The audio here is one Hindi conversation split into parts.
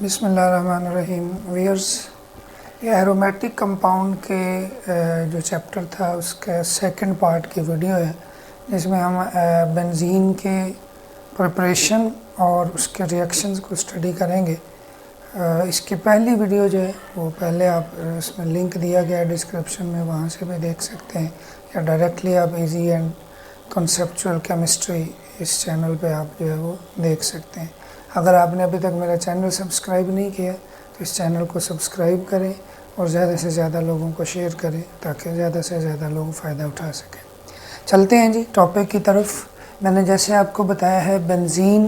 बिस्मिल्लाहिर्रहमानिर्रहीम व्यूअर्स, ये एरोमेटिक कंपाउंड के जो चैप्टर था उसका सेकंड पार्ट की वीडियो है, जिसमें हम बेंजीन के प्रिपरेशन और उसके रिएक्शंस को स्टडी करेंगे। इसकी पहली वीडियो जो है वो पहले आप इसमें लिंक दिया गया है डिस्क्रिप्शन में, वहाँ से भी देख सकते हैं, या डायरेक्टली आप इजी एंड कॉन्सेप्चुअल केमिस्ट्री इस चैनल पे आप जो है वो देख सकते हैं। अगर आपने अभी तक मेरा चैनल सब्सक्राइब नहीं किया तो इस चैनल को सब्सक्राइब करें और ज़्यादा से ज़्यादा लोगों को शेयर करें ताकि ज़्यादा से ज़्यादा लोग फ़ायदा उठा सकें। चलते हैं जी टॉपिक की तरफ। मैंने जैसे आपको बताया है बेंजीन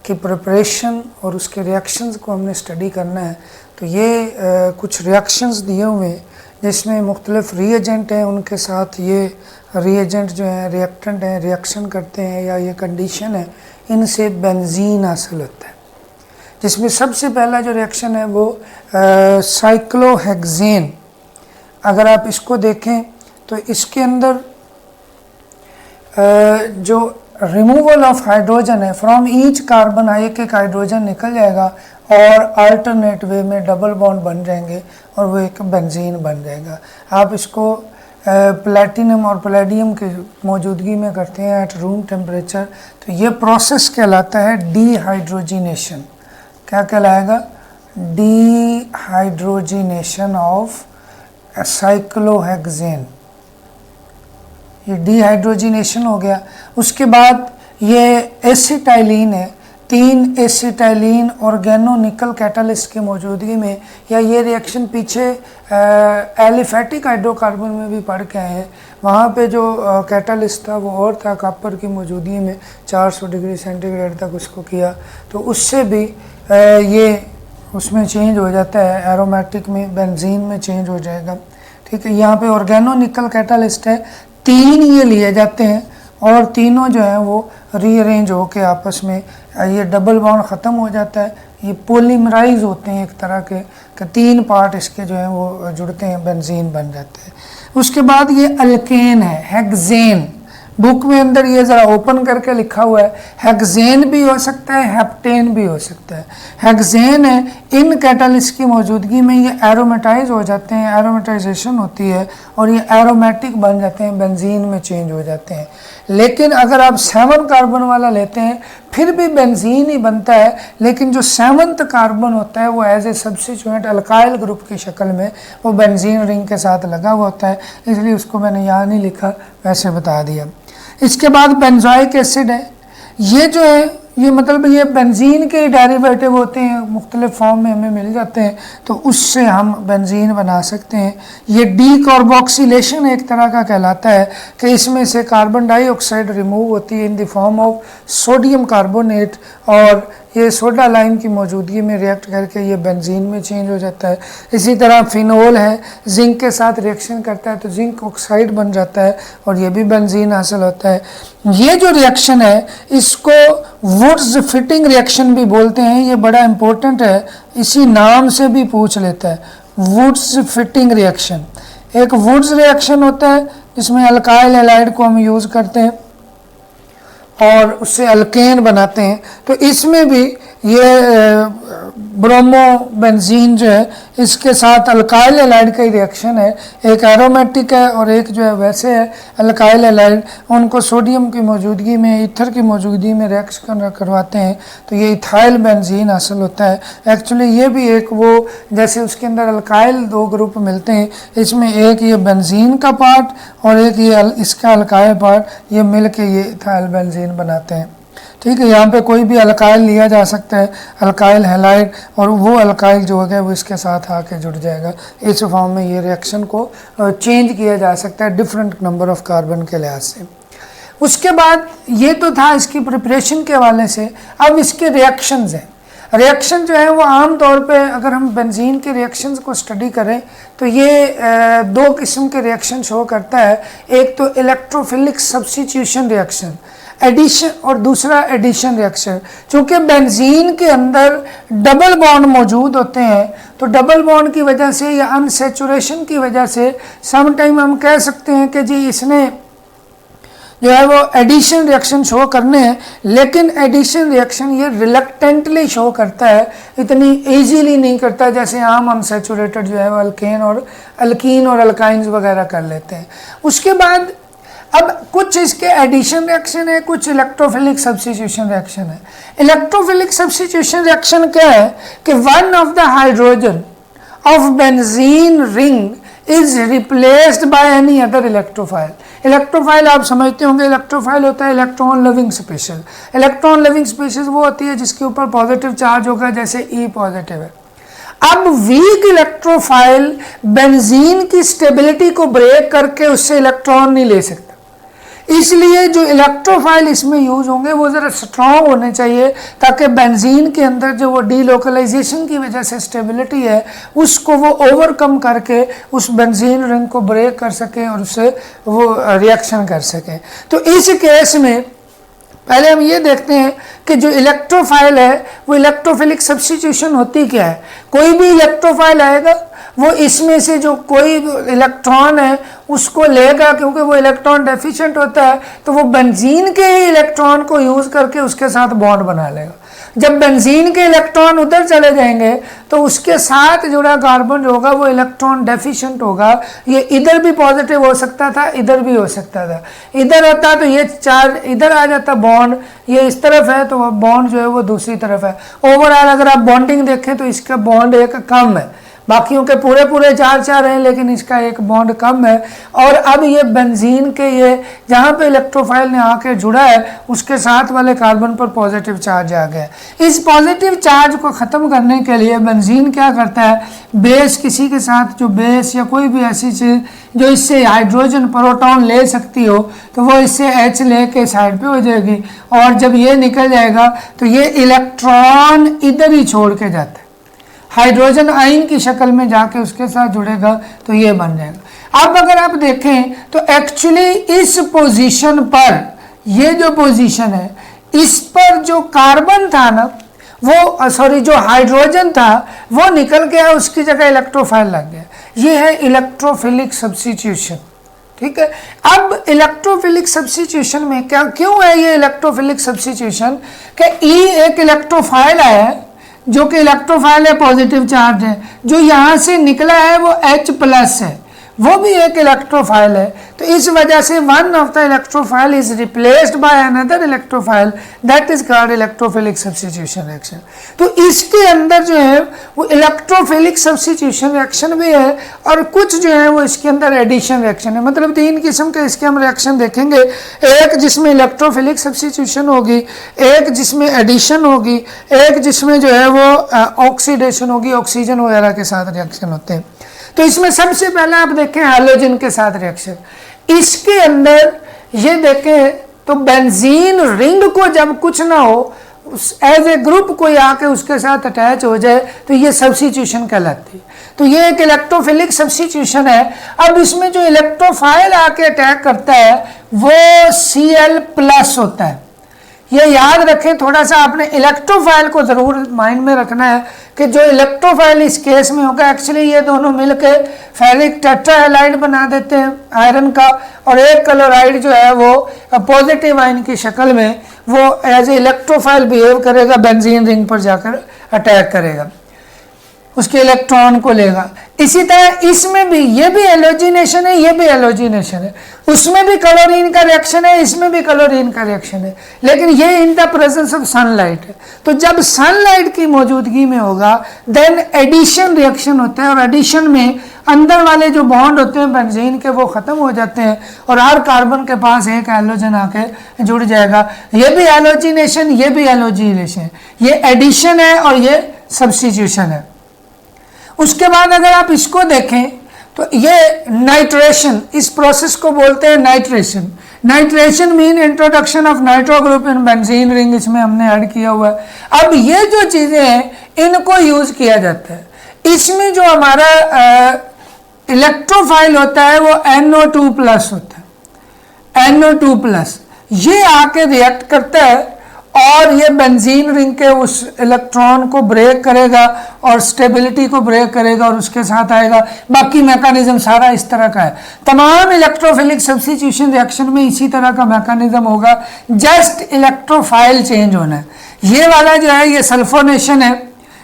की प्रिपरेशन और उसके रिएक्शंस को हमने स्टडी करना है। तो ये कुछ रिएक्शंस दिए हुए हैं जिसमें मुख्तलिफ रिएजेंट हैं, उनके साथ ये रिएजेंट जो हैं रिएक्टेंट हैं रिएक्शन करते हैं, या ये कंडीशन है, इनसे बेंजीन हासिल होता है। जिसमें सबसे पहला जो रिएक्शन है वो साइक्लोहेक्सेन। अगर आप इसको देखें तो इसके अंदर जो रिमूवल ऑफ हाइड्रोजन है फ्रॉम ईच कार्बन, एक हाइड्रोजन निकल जाएगा और अल्टरनेट वे में डबल बॉन्ड बन जाएंगे और वो एक बेंजीन बन जाएगा। आप इसको प्लैटिनम और पैलेडियम की मौजूदगी में करते हैं एट रूम टेम्परेचर, तो ये प्रोसेस कहलाता है डीहाइड्रोजिनेशन। क्या कहलाएगा? Dehydrogenation of cyclohexane. ये डीहाइड्रोजिनेशन हो गया। उसके बाद ये एसिटाइलिन है, 3 एसिटाइलिन ऑर्गेनोनिकल कैटालिस्ट की मौजूदगी में, या ये रिएक्शन पीछे एलिफेटिक हाइड्रोकार्बन में भी पढ़ के आए हैं। वहाँ पे जो कैटालिस्ट था वो और था, कॉपर की मौजूदगी में 400 डिग्री सेंटीग्रेड तक उसको किया, तो उससे भी ये उसमें चेंज हो जाता है, एरोमेटिक में बेंजीन में चेंज हो जाएगा। ठीक है, यहाँ पे ऑर्गेनोनिकल कैटालिस्ट है, 3 ये लिए जाते हैं और तीनों जो है वो रीअरेंज होके आपस में ये डबल बॉन्ड ख़त्म हो जाता है। ये पोलीमराइज होते हैं एक तरह के 3 पार्ट इसके जो है वो जुड़ते हैं, बेंजीन बन जाते हैं। उसके बाद ये अल्केन है, हेक्सेन। बुक में अंदर ये ज़रा ओपन करके लिखा हुआ है, हेक्सेन भी हो सकता है, हेप्टेन भी हो सकता है। हेक्सेन है, इन कैटालिस्ट की मौजूदगी में ये एरोमेटाइज हो जाते हैं, एरोमेटाइजेशन होती है और ये एरोमेटिक बन जाते हैं, बेंजीन में चेंज हो जाते हैं। लेकिन अगर आप 7 कार्बन वाला लेते हैं फिर भी बेंजीन ही बनता है, लेकिन जो 7th कार्बन होता है वो as a substituent alkyl group की शक्ल में वो बेंजीन रिंग के साथ लगा हुआ होता है, इसलिए उसको मैंने यहाँ नहीं लिखा, वैसे बता दिया। इसके बाद बेंजोइक एसिड है, ये जो है ये मतलब ये बेंजीन के डेरिवेटिव होते हैं, मुख्तलिफ फॉर्म में हमें मिल जाते हैं, तो उससे हम बेंजीन बना सकते हैं। ये डीकार्बोक्सिलेशन एक तरह का कहलाता है कि इसमें से कार्बन डाइऑक्साइड रिमूव होती है in the form of sodium carbonate, और ये सोडा लाइम की मौजूदगी में रिएक्ट करके ये बेंजीन में चेंज हो जाता है। इसी तरह फिनोल है, जिंक के साथ रिएक्शन करता है तो जिंक ऑक्साइड बन जाता है और ये भी बेंजीन हासिल होता है। ये जो रिएक्शन है इसको वुड्स फिटिंग रिएक्शन भी बोलते हैं, ये बड़ा इंपॉर्टेंट है, इसी नाम से भी पूछ लेता है, वुड्स फिटिंग रिएक्शन। एक वुड्स रिएक्शन होता है जिसमें अल्काइल हैलाइड को हम यूज़ करते हैं और उससे अल्केन बनाते हैं, तो इसमें भी ये ब्रोमो बेंजीन जो है इसके साथ अल्काइल हैलाइड का ही रिएक्शन है, एक एरोमेटिक है और एक जो है वैसे है अल्काइल हैलाइड। उनको सोडियम की मौजूदगी में, ईथर की मौजूदगी में रिएक्शन करवाते हैं तो ये इथाइल बेंजीन हासिल होता है। एक्चुअली ये भी एक वो जैसे उसके अंदर अल्काइल 2 ग्रुप मिलते हैं, इसमें एक ये बेंजीन का पार्ट और एक ये इसका अल्काइल पार्ट, ये मिल के ये इथाइल बेंजीन बनाते हैं। ठीक है, यहाँ पे कोई भी अल्काइल लिया जा सकता है, अल्काइल हैलाइड, और वो अल्काइल जो है वो इसके साथ आके जुड़ जाएगा। इस फॉर्म में ये रिएक्शन को चेंज किया जा सकता है डिफरेंट नंबर ऑफ कार्बन के लिहाज से। उसके बाद ये तो था इसकी प्रिपरेशन के हवाले से। अब इसके रिएक्शंस हैं। रिएक्शन जो है वो आम तौर पे अगर हम बेंजीन के रिएक्शंस को स्टडी करें तो ये 2 किस्म के रिएक्शन शो करता है। एक तो इलेक्ट्रोफिलिक सब्स्टिट्यूशन रिएक्शन, एडिशन, और दूसरा एडिशन रिएक्शन। चूँकि बेंजीन के अंदर डबल बॉन्ड मौजूद होते हैं तो डबल बॉन्ड की वजह से या अनसेचुरेशन की वजह से सम टाइम हम कह सकते हैं कि जी इसने जो है वो एडिशन रिएक्शन शो करने हैं, लेकिन एडिशन रिएक्शन ये रिलक्टेंटली शो करता है, इतनी इजीली नहीं करता जैसे आम अनसैचुरेटेड जो है वो अल्कीन और अल्काइंस वगैरह कर लेते हैं। उसके बाद अब कुछ इसके एडिशन रिएक्शन है, कुछ इलेक्ट्रोफिलिक सब्स्टिट्यूशन रिएक्शन है। इलेक्ट्रोफिलिक सब्स्टिट्यूशन रिएक्शन क्या है कि one of the hydrogen of benzene ring is replaced by any other electrophile. Electrophile आप समझते होंगे, इलेक्ट्रोफाइल होता है electron loving species. Electron loving species वो होती है जिसके ऊपर पॉजिटिव चार्ज होगा, जैसे ई पॉजिटिव है। अब वीक इलेक्ट्रोफाइल बेंजीन की स्टेबिलिटी को ब्रेक करके उससे इलेक्ट्रॉन नहीं ले सकता, इसलिए जो इलेक्ट्रोफाइल इसमें यूज होंगे वो ज़रा स्ट्रॉन्ग होने चाहिए, ताकि बेंजीन के अंदर जो वो डीलोकलाइजेशन की वजह से स्टेबिलिटी है उसको वो ओवरकम करके उस बेंजीन रिंग को ब्रेक कर सके और उससे वो रिएक्शन कर सके। तो इस केस में पहले हम ये देखते हैं कि जो इलेक्ट्रोफाइल है वो इलेक्ट्रोफिलिक सब्स्टिट्यूशन होती क्या है। कोई भी इलेक्ट्रोफाइल आएगा वो इसमें से जो कोई इलेक्ट्रॉन है उसको लेगा, क्योंकि वो इलेक्ट्रॉन डेफिशिएंट होता है, तो वो बेंजीन के ही इलेक्ट्रॉन को यूज़ करके उसके साथ बॉन्ड बना लेगा। जब बेंजीन के इलेक्ट्रॉन उधर चले जाएंगे तो उसके साथ जुड़ा कार्बन जो होगा वो इलेक्ट्रॉन डेफिशिएंट होगा। ये इधर भी पॉजिटिव हो सकता था, इधर भी हो सकता था। इधर होता तो ये चार्ज इधर आ जाता बॉन्ड, ये इस तरफ है तो बॉन्ड जो है वो दूसरी तरफ है। ओवरऑल अगर आप बॉन्डिंग देखें तो इसका बॉन्ड एक कम है, बाकियों के पूरे 4 हैं लेकिन इसका एक बॉन्ड कम है। और अब ये बेंजीन के ये जहाँ पे इलेक्ट्रोफाइल ने आके जुड़ा है उसके साथ वाले कार्बन पर पॉजिटिव चार्ज आ गया। इस पॉजिटिव चार्ज को ख़त्म करने के लिए बेंजीन क्या करता है, बेस किसी के साथ जो बेस या कोई भी ऐसी चीज़ जो इससे हाइड्रोजन प्रोटॉन ले सकती हो तो वो इससे H ले के साइड पे हो जाएगी, और जब ये निकल जाएगा तो ये इलेक्ट्रॉन इधर ही छोड़ के जाता है, हाइड्रोजन आयन की शक्ल में जाके उसके साथ जुड़ेगा तो ये बन जाएगा। अब अगर आप देखें तो एक्चुअली इस पोजीशन पर, ये जो पोजीशन है इस पर जो कार्बन था ना वो जो हाइड्रोजन था वो निकल गया, उसकी जगह इलेक्ट्रोफाइल लग गया। ये है इलेक्ट्रोफिलिक सब्स्टिट्यूशन। ठीक है, अब इलेक्ट्रोफिलिक सब्स्टिट्यूशन में क्या क्यों है ये इलेक्ट्रोफिलिक सब्स्टिट्यूशन कि ई एक इलेक्ट्रोफाइल है जो कि इलेक्ट्रोफाइल है, पॉजिटिव चार्ज है, जो यहाँ से निकला है वो H+ है, वो भी एक इलेक्ट्रोफाइल है। तो इस वजह से one of the electrophile is replaced by another electrophile, that is called electrophilic substitution reaction. तो इसके अंदर जो है वो इलेक्ट्रोफिलिक सब्स्टिट्यूशन रिएक्शन भी है और कुछ जो है वो इसके अंदर एडिशन रिएक्शन है। मतलब 3 किस्म के इसके हम रिएक्शन देखेंगे, एक जिसमें इलेक्ट्रोफिलिक सब्स्टिट्यूशन होगी, एक जिसमें एडिशन होगी, एक जिसमें जो है वो ऑक्सीडेशन होगी, ऑक्सीजन वगैरह के साथ रिएक्शन होते हैं। तो इसमें सबसे पहले आप देखें हैलोजन के साथ रिएक्शन। इसके अंदर ये देखें तो बेंजीन रिंग को जब कुछ ना हो, एज ए ग्रुप कोई आके उसके साथ अटैच हो जाए तो ये सब्स्टिट्यूशन कहलाती है। तो ये एक इलेक्ट्रोफिलिक सब्स्टिट्यूशन है। अब इसमें जो इलेक्ट्रोफाइल आके अटैक करता है वो Cl+ होता है। ये याद रखें, थोड़ा सा आपने इलेक्ट्रोफाइल को ज़रूर माइंड में रखना है कि जो इलेक्ट्रोफाइल इस केस में होगा, एक्चुअली ये दोनों मिलकर फेरिक टेट्राहैलाइड बना देते हैं आयरन का, और एक क्लोराइड जो है वो पॉजिटिव आयन की शक्ल में वो एज ए इलेक्ट्रोफाइल बिहेव करेगा, बेंजीन रिंग पर जाकर अटैक करेगा, उसके इलेक्ट्रॉन को लेगा। इसी तरह इसमें भी ये भी एलोजिनेशन है, ये भी एलोजिनेशन है, उसमें भी क्लोरीन का रिएक्शन है, इसमें भी क्लोरीन का रिएक्शन है, लेकिन ये in the presence of sunlight है। तो जब सनलाइट की मौजूदगी में होगा देन एडिशन रिएक्शन होता है, और एडिशन में अंदर वाले जो बॉन्ड होते हैं बेंजीन के वो ख़त्म हो जाते हैं और हर कार्बन के पास एक एलोजन आके जुड़ जाएगा। ये भी एलोजिनेशन, ये भी एलोजिनेशन, ये एडिशन है और ये सब्स्टिट्यूशन है। उसके बाद अगर आप इसको देखें तो ये नाइट्रेशन, इस प्रोसेस को बोलते हैं nitration. Nitration mean introduction of nitro group in benzene ring, इसमें हमने ऐड किया हुआ है। अब ये जो चीज़ें हैं इनको यूज़ किया जाता है। इसमें जो हमारा इलेक्ट्रोफाइल होता है वो NO2+ होता है, NO2+। ये आके रिएक्ट करता है और ये बेंजीन रिंग के उस इलेक्ट्रॉन को ब्रेक करेगा और स्टेबिलिटी को ब्रेक करेगा और उसके साथ आएगा। बाकी मैकेनिज्म सारा इस तरह का है। तमाम इलेक्ट्रोफिलिक सब्स्टिट्यूशन रिएक्शन में इसी तरह का मैकेनिज्म होगा, जस्ट इलेक्ट्रोफाइल चेंज होना है। ये वाला जो है ये सल्फोनेशन है,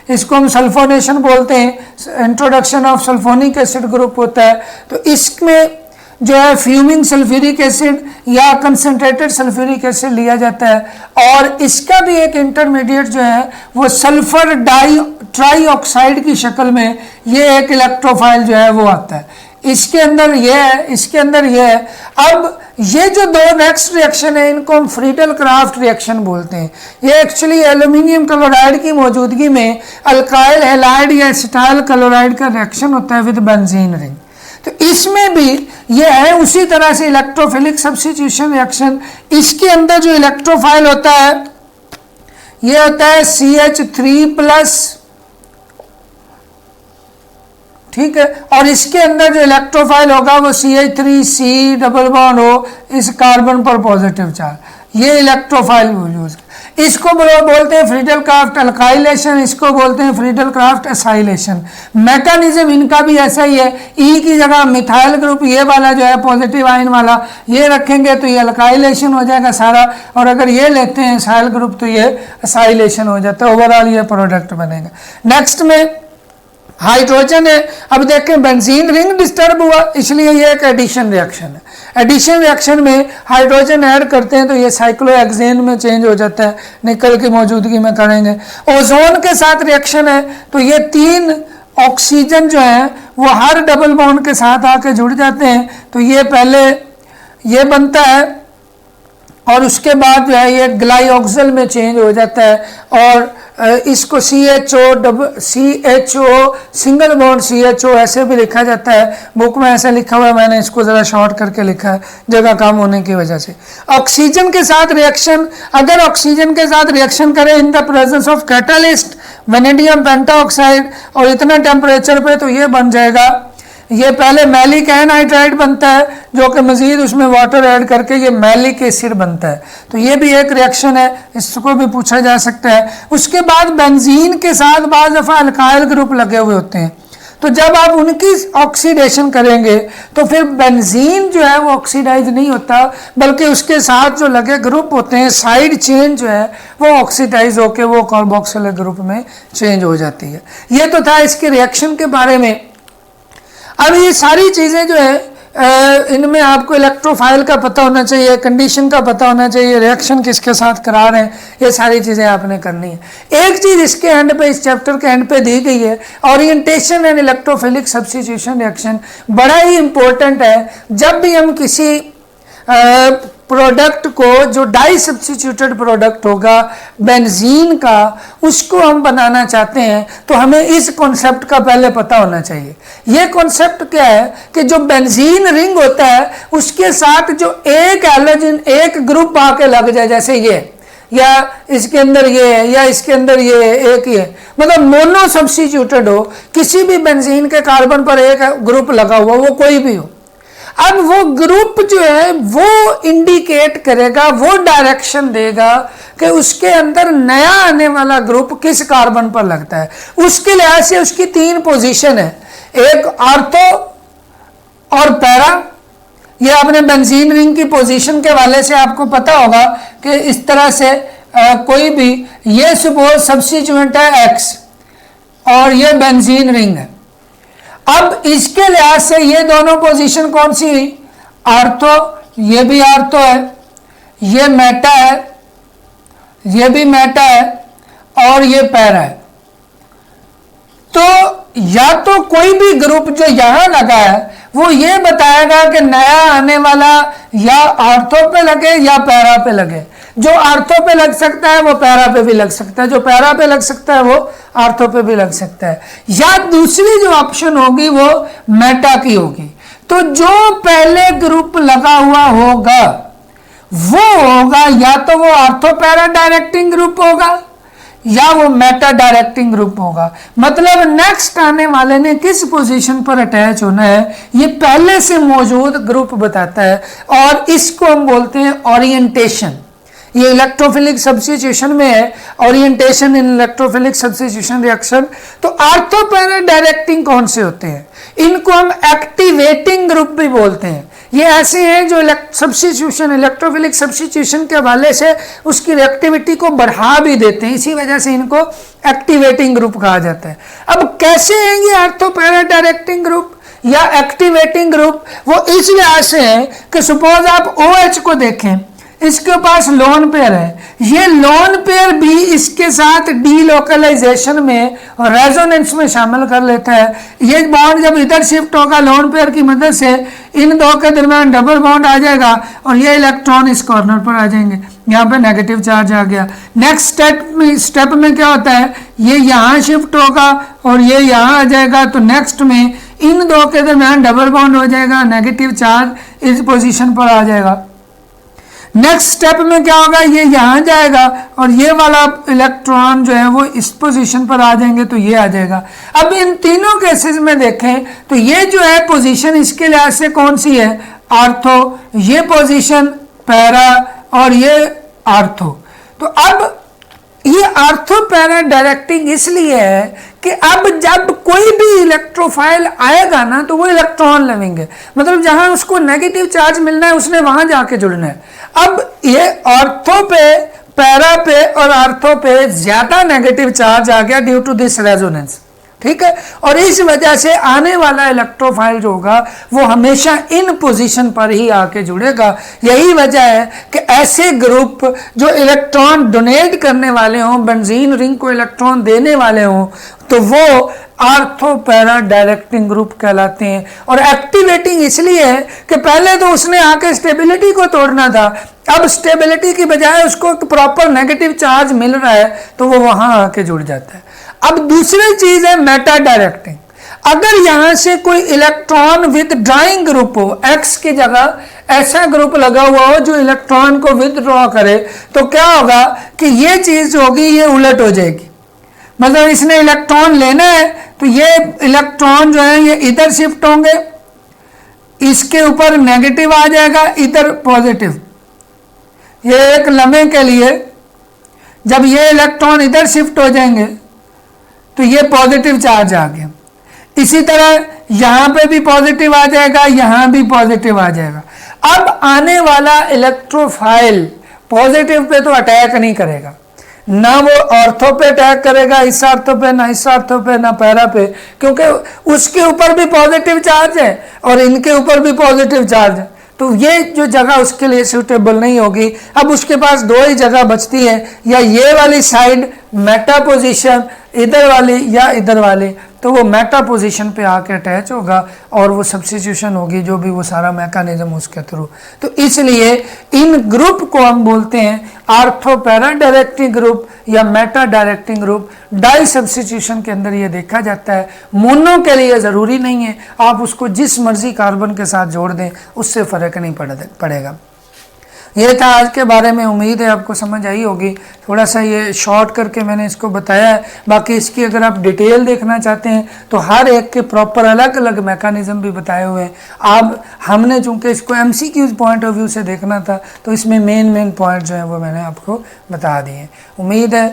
इसको हम सल्फोनेशन बोलते हैं। Introduction of sulphonic acid group होता है। तो इसमें जो है फ्यूमिंग सल्फ्यूरिक एसिड या कंसंट्रेटेड सल्फ्यूरिक एसिड लिया जाता है और इसका भी एक इंटरमीडिएट जो है वो सल्फर ट्राईऑक्साइड की शक्ल में ये एक इलेक्ट्रोफाइल जो है वो आता है। इसके अंदर ये है, इसके अंदर ये है। अब ये जो दो नेक्स्ट रिएक्शन है इनको हम फ्रीडल क्राफ्ट रिएक्शन बोलते हैं। ये एक्चुअली एल्यूमिनियम क्लोराइड की मौजूदगी में अल्काइल हैलाइड या एसिटाइल क्लोराइड का रिएक्शन होता है विद बेंजीन रिंग। तो इसमें भी ये है उसी तरह से इलेक्ट्रोफिलिक सब्स्टिट्यूशन रिएक्शन। इसके अंदर जो इलेक्ट्रोफाइल होता है ये होता है CH3+, ठीक है, और इसके अंदर जो इलेक्ट्रोफाइल होगा वो CH3C डबल बॉन्ड हो, इस कार्बन पर पॉजिटिव चार्ज, ये इलेक्ट्रोफाइल यूज। इसको बोलते हैं फ्रीडल क्राफ्ट अल्काइलेशन, इसको बोलते हैं फ्रीडल क्राफ्ट एसाइलेशन। मैकेनिज्म इनका भी ऐसा ही है। ई की जगह मिथाइल ग्रुप ये वाला जो है पॉजिटिव आयन वाला ये रखेंगे तो ये अल्काइलेशन हो जाएगा सारा, और अगर ये लेते हैं एसाइल ग्रुप तो ये एसाइलेशन हो जाता है। ओवरऑल ये प्रोडक्ट बनेगा। नेक्स्ट में हाइड्रोजन है। अब देखें बेंजीन रिंग डिस्टर्ब हुआ इसलिए ये एक एडिशन रिएक्शन है। एडिशन रिएक्शन में हाइड्रोजन ऐड करते हैं तो ये साइक्लोहेक्सेन में चेंज हो जाता है, निकल की मौजूदगी में करेंगे। ओजोन के साथ रिएक्शन है तो ये 3 ऑक्सीजन जो है वो हर डबल बॉन्ड के साथ आके जुड़ जाते हैं। तो ये पहले ये बनता है और उसके बाद जो है ये ग्लाइऑक्सिल में चेंज हो जाता है और इसको CHO सिंगल बॉन्ड CHO ऐसे भी लिखा जाता है। बुक में ऐसे लिखा हुआ है, मैंने इसको ज़रा शॉर्ट करके लिखा है जगह कम होने की वजह से। ऑक्सीजन के साथ रिएक्शन, अगर ऑक्सीजन के साथ रिएक्शन करें in the presence of catalyst vanadium pentoxide और इतना टेम्परेचर पे तो ये बन जाएगा, ये पहले मैलिक एनहाइड्राइड बनता है जो कि मजीद उसमें वाटर ऐड करके ये मैलिक एसिड बनता है। तो ये भी एक रिएक्शन है, इसको भी पूछा जा सकता है। उसके बाद बेंजीन के साथ बाज़ दफ़ा अल्काइल ग्रुप लगे हुए होते हैं, तो जब आप उनकी ऑक्सीडेशन करेंगे तो फिर बेंजीन जो है वो ऑक्सीडाइज नहीं होता, बल्कि उसके साथ जो लगे ग्रुप होते हैं साइड चेन जो है वो ऑक्सीडाइज होकर वो कार्बोक्सिलिक ग्रुप में चेंज हो जाती है। ये तो था इसके रिएक्शन के बारे में। अब ये सारी चीज़ें जो है इनमें आपको इलेक्ट्रोफाइल का पता होना चाहिए, कंडीशन का पता होना चाहिए, रिएक्शन किसके साथ करा रहे हैं, ये सारी चीज़ें आपने करनी है। एक चीज़ इसके एंड पे, इस चैप्टर के एंड पे दी गई है, orientation and electrophilic substitution reaction. बड़ा ही इंपॉर्टेंट है। जब भी हम किसी प्रोडक्ट को जो डाई सब्स्टिट्यूटेड प्रोडक्ट होगा बेंजीन का, उसको हम बनाना चाहते हैं तो हमें इस कॉन्सेप्ट का पहले पता होना चाहिए। ये कॉन्सेप्ट क्या है कि जो बेंजीन रिंग होता है उसके साथ जो एक हैलोजन एक ग्रुप आके लग जाए, जैसे ये या इसके अंदर ये या इसके अंदर ये एक ये, मतलब मोनो सब्स्टिट्यूटेड हो, किसी भी बेंजीन के कार्बन पर एक ग्रुप लगा हुआ, वो कोई भी हो। अब वो ग्रुप जो है वो इंडिकेट करेगा, वो डायरेक्शन देगा कि उसके अंदर नया आने वाला ग्रुप किस कार्बन पर लगता है। उसके लिहाज से उसकी 3 पोजीशन है, एक आर्थो और पैरा। ये अपने बेंजीन रिंग की पोजीशन के वाले से आपको पता होगा कि इस तरह से कोई भी, ये सपोज सब्स्टिट्यूएंट है X और ये बेंजीन रिंग है। अब इसके लिहाज से ये दोनों पोजीशन कौन सी हुई, आर्थो, ये भी आर्थो है, ये मेटा है, ये भी मेटा है और ये पैरा है। तो या तो कोई भी ग्रुप जो यहां लगा है वो ये बताएगा कि नया आने वाला या आर्थो पे लगे या पैरा पे लगे। जो आर्थो पे लग सकता है वो पैरा पे भी लग सकता है, जो पैरा पे लग सकता है वो आर्थो पे भी लग सकता है। या दूसरी जो ऑप्शन होगी वो मेटा की होगी। तो जो पहले ग्रुप लगा हुआ होगा वो होगा या तो वो आर्थो पैरा डायरेक्टिंग ग्रुप होगा या वो मेटा डायरेक्टिंग ग्रुप होगा। मतलब नेक्स्ट आने वाले ने किस पोजीशन पर अटैच होना है ये पहले से मौजूद ग्रुप बताता है और इसको हम बोलते हैं ओरिएंटेशन। ये इलेक्ट्रोफिलिक सब्स्टिट्यूशन में है, ओरिएंटेशन इन इलेक्ट्रोफिलिक सब्स्टिट्यूशन रिएक्शन। तो ऑर्थो पैरा डायरेक्टिंग कौन से होते हैं? इनको हम एक्टिवेटिंग ग्रुप भी बोलते हैं। ये ऐसे हैं जो सब्स्टिट्यूशन, इलेक्ट्रोफिलिक सब्स्टिट्यूशन के हवाले से उसकी रिएक्टिविटी को बढ़ा भी देते हैं, इसी वजह से इनको एक्टिवेटिंग ग्रुप कहा जाता है। अब कैसे हैं ये ऑर्थो पैरा डायरेक्टिंग ग्रुप या एक्टिवेटिंग ग्रुप? वो इस लिहाज से है कि सपोज आप OH को देखें, इसके पास लोन पेयर है, ये लोन पेयर भी इसके साथ डीलोकलाइजेशन में और रेजोनेंस में शामिल कर लेता है। ये बॉन्ड जब इधर शिफ्ट होगा लोन पेयर की मदद से, इन दो के दरमियान डबल बॉन्ड आ जाएगा और ये इलेक्ट्रॉन इस कॉर्नर पर आ जाएंगे, यहाँ पे नेगेटिव चार्ज आ गया। नेक्स्ट स्टेप में क्या होता है, ये यहाँ शिफ्ट होगा और ये यहाँ आ जाएगा, तो नेक्स्ट में इन दो के दरमियान डबल बॉन्ड हो जाएगा, नेगेटिव चार्ज इस पोजीशन पर आ जाएगा। नेक्स्ट स्टेप में क्या होगा, ये यहाँ जाएगा और ये वाला इलेक्ट्रॉन जो है वो इस पोजीशन पर आ जाएंगे, तो ये आ जाएगा। अब इन तीनों केसेस में देखें तो ये जो है पोजीशन इसके लिहाज से कौन सी है, ऑर्थो, ये पोजीशन पैरा और ये ऑर्थो। तो अब ये ऑर्थो पैरा डायरेक्टिंग इसलिए है कि अब जब कोई भी इलेक्ट्रोफाइल आएगा ना तो वो इलेक्ट्रॉन लेंगे, मतलब जहां उसको नेगेटिव चार्ज मिलना है उसने वहां जाके जुड़ना है। अब ये ऑर्थो पे, पैरा पे और ऑर्थो पे ज्यादा नेगेटिव चार्ज आ गया ड्यू टू दिस रेजोनेंस, ठीक है, और इस वजह से आने वाला इलेक्ट्रोफाइल जो होगा वो हमेशा इन पोजीशन पर ही आके जुड़ेगा। यही वजह है कि ऐसे ग्रुप जो इलेक्ट्रॉन डोनेट करने वाले हों, बेंजीन रिंग को इलेक्ट्रॉन देने वाले हों, तो वो ऑर्थो पैरा डायरेक्टिंग ग्रुप कहलाते हैं। और एक्टिवेटिंग इसलिए है कि पहले तो उसने आके स्टेबिलिटी को तोड़ना था, अब स्टेबिलिटी की बजाय उसको प्रॉपर नेगेटिव चार्ज मिल रहा है तो वो वहां आके जुड़ जाता है। अब दूसरी चीज है मेटा डायरेक्टिंग। अगर यहां से कोई इलेक्ट्रॉन विद ड्राइंग ग्रुप हो, X की जगह ऐसा ग्रुप लगा हुआ हो जो इलेक्ट्रॉन को विदड्रॉ करे, तो क्या होगा कि ये चीज होगी, ये उलट हो जाएगी। मतलब इसने इलेक्ट्रॉन लेना है तो ये इलेक्ट्रॉन जो है ये इधर शिफ्ट होंगे, इसके ऊपर नेगेटिव आ जाएगा, इधर पॉजिटिव। ये एक लम्हे के लिए जब ये इलेक्ट्रॉन इधर शिफ्ट हो जाएंगे तो ये पॉजिटिव चार्ज आ गया। इसी तरह यहां पे भी पॉजिटिव आ जाएगा, यहां भी पॉजिटिव आ जाएगा। अब आने वाला इलेक्ट्रोफाइल पॉजिटिव पे तो अटैक नहीं करेगा, ना वो ऑर्थो पे अटैक करेगा, इस ऑर्थो पे, ना इस ऑर्थो पे, ना पैरा पे, क्योंकि उसके ऊपर भी पॉजिटिव चार्ज है और इनके ऊपर भी पॉजिटिव चार्ज है। तो ये जो जगह उसके लिए सूटेबल नहीं होगी। अब उसके पास दो ही जगह बचती है, या ये वाली साइड मेटा पोजीशन इधर वाली या इधर वाली, तो वो मेटा पोजीशन पे आके अटैच होगा और वो सब्स्टिट्यूशन होगी, जो भी वो सारा मैकेनिज्म उसके थ्रू। तो इसलिए इन ग्रुप को हम बोलते हैं ऑर्थो पैरा डायरेक्टिंग ग्रुप या meta directing group. Disubstitution के अंदर ये देखा जाता है, मोनो के लिए ज़रूरी नहीं है, आप उसको जिस मर्जी कार्बन के साथ जोड़ दें उससे फ़र्क नहीं पड़ेगा। ये था आज के बारे में, उम्मीद है आपको समझ आई होगी। थोड़ा सा ये शॉर्ट करके मैंने इसको बताया है, बाकी इसकी अगर आप डिटेल देखना चाहते हैं तो हर एक के प्रॉपर अलग अलग मैकेनिज्म भी बताए हुए हैं। आप हमने चूंकि इसको MCQ पॉइंट ऑफ व्यू से देखना था तो इसमें मेन पॉइंट जो है वो मैंने आपको बता दिए। उम्मीद है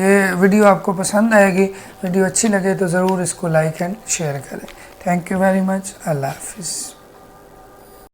ये वीडियो आपको पसंद आएगी। वीडियो अच्छी लगे तो ज़रूर इसको लाइक एंड शेयर करें। Thank you very much. अल्लाह हाफिज़।